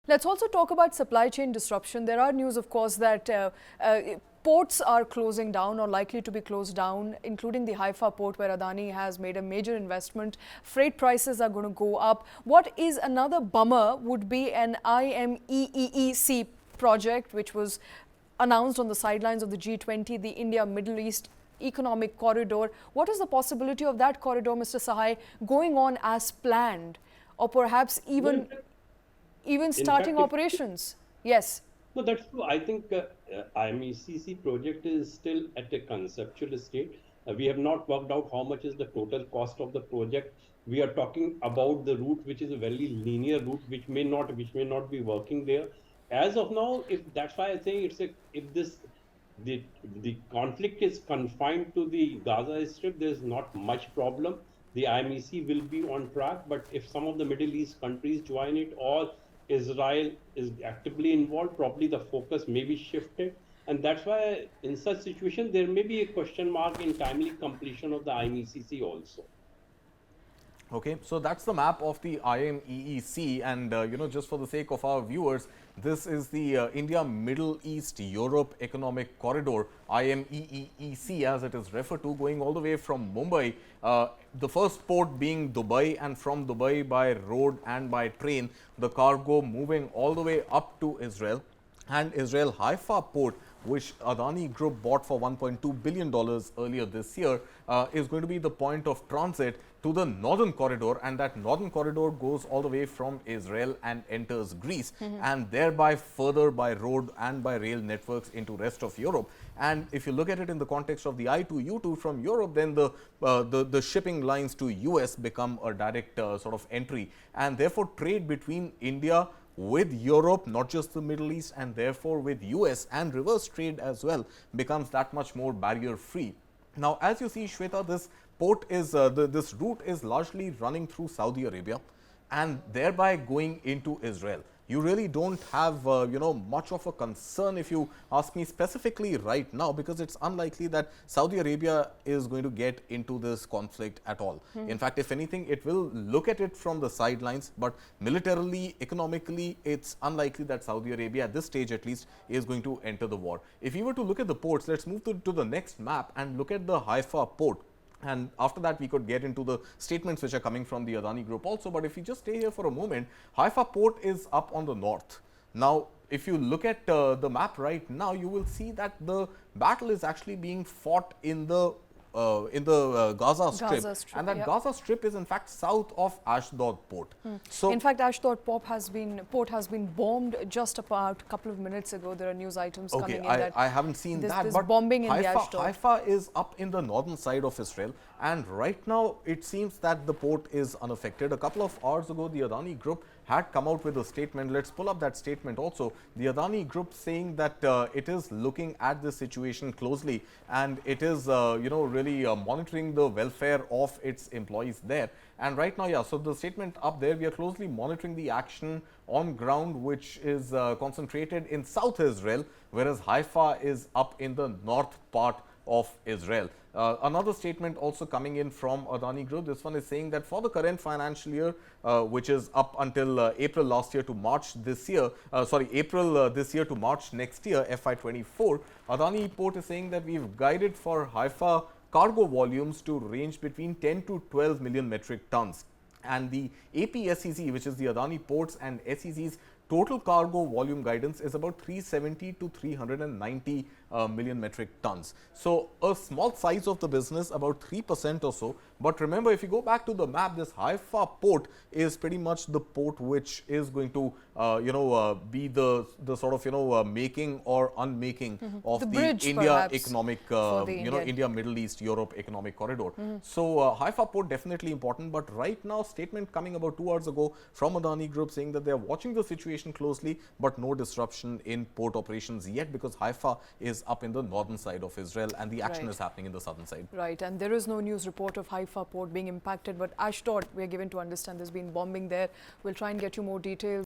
Let's also talk about supply chain disruption. There are news, of course, that ports are closing down or likely to be closed down, including the Haifa port where Adani has made a major investment. Freight prices are going to go up. What is another bummer would be an IMEEEC project, which was announced on the sidelines of the G20, the India-Middle East Economic Corridor. What is the possibility of that corridor, Mr. Sahai, going on as planned, or perhaps even starting operations? Yes. No, that's true. I think IMECC project is still at a conceptual state. We have not worked out how much is the total cost of the project. We are talking about the route, which is a very linear route, which may not be working there. As of now, if that's why I think if the conflict is confined to the Gaza Strip, there's not much problem. The IMEC will be on track, but if some of the Middle East countries join it, or Israel is actively involved, probably the focus may be shifted. And that's why in such situation, there may be a question mark in timely completion of the IMECC also. Okay, so that's the map of the IMEEC, and just for the sake of our viewers, this is the India Middle East Europe Economic Corridor, IMEEC as it is referred to, going all the way from Mumbai, the first port being Dubai, and from Dubai by road and by train, the cargo moving all the way up to Israel. And Israel Haifa port, which Adani Group bought for $1.2 billion earlier this year, is going to be the point of transit to the northern corridor, and that northern corridor goes all the way from Israel and enters Greece, and thereby further by road and by rail networks into rest of Europe. And if you look at it in the context of the I2U2 from Europe, then the shipping lines to US become a direct sort of entry, and therefore trade between India with Europe, not just the Middle East, and therefore with US and reverse trade as well, becomes that much more barrier free. Now, as you see, Shweta, this port is this route is largely running through Saudi Arabia and thereby going into Israel. You really don't have much of a concern, if you ask me specifically right now, because it's unlikely that Saudi Arabia is going to get into this conflict at all. In fact, if anything, it will look at it from the sidelines, but militarily, economically, it's unlikely that Saudi Arabia at this stage at least is going to enter the war. If you were to look at the ports, let's move to the next map and look at the Haifa port. And after that, we could get into the statements which are coming from the Adani Group also. But if you just stay here for a moment, Haifa port is up on the north. Now, if you look at the map right now, you will see that the battle is actually being fought in the Gaza Strip, and that Gaza Strip is in fact south of Ashdod port. So, in fact, Ashdod port has been bombed just about a couple of minutes ago. There are news items coming in that I haven't seen that, but bombing in the Ashdod. Haifa is up in the northern side of Israel, and right now it seems that the port is unaffected. A couple of hours ago, the Adani Group had come out with a statement. Let's pull up that statement also. The Adani Group saying that it is looking at this situation closely, and it is really monitoring the welfare of its employees there. And right now, so the statement up there, we are closely monitoring the action on ground, which is concentrated in South Israel, whereas Haifa is up in the north part of Israel. Another statement also coming in from Adani Group. This one is saying that for the current financial year, which is up until April last year to March this year, April this year to March next year, FY24, Adani Port is saying that we've guided for Haifa cargo volumes to range between 10 to 12 million metric tons. And the APSEZ, which is the Adani Ports and SEZ's total cargo volume guidance is about 370 to 390 million metric tons. So a small size of the business, about 3% or so. But remember, if you go back to the map, this Haifa port is pretty much the port which is going to, be the sort of, making or unmaking of the bridge, India economic, India, Middle East, Europe economic corridor. So Haifa port definitely important. But right now, statement coming about 2 hours ago from Adani Group saying that they are watching the situation closely, but no disruption in port operations yet, because Haifa is up in the northern side of Israel and the action is happening in the southern side. Right, and there is no news report of Haifa port being impacted, but Ashdod, we are given to understand there's been bombing there. We'll try and get you more details.